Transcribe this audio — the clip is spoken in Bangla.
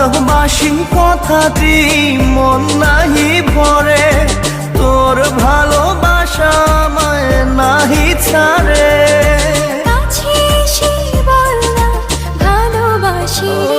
ভালোবাসি কথাটি মন নাহি ভরে, তোর ভালোবাসা আমায় নাহি ছাড়ে। কাছে এসে বল না ভালোবাসি।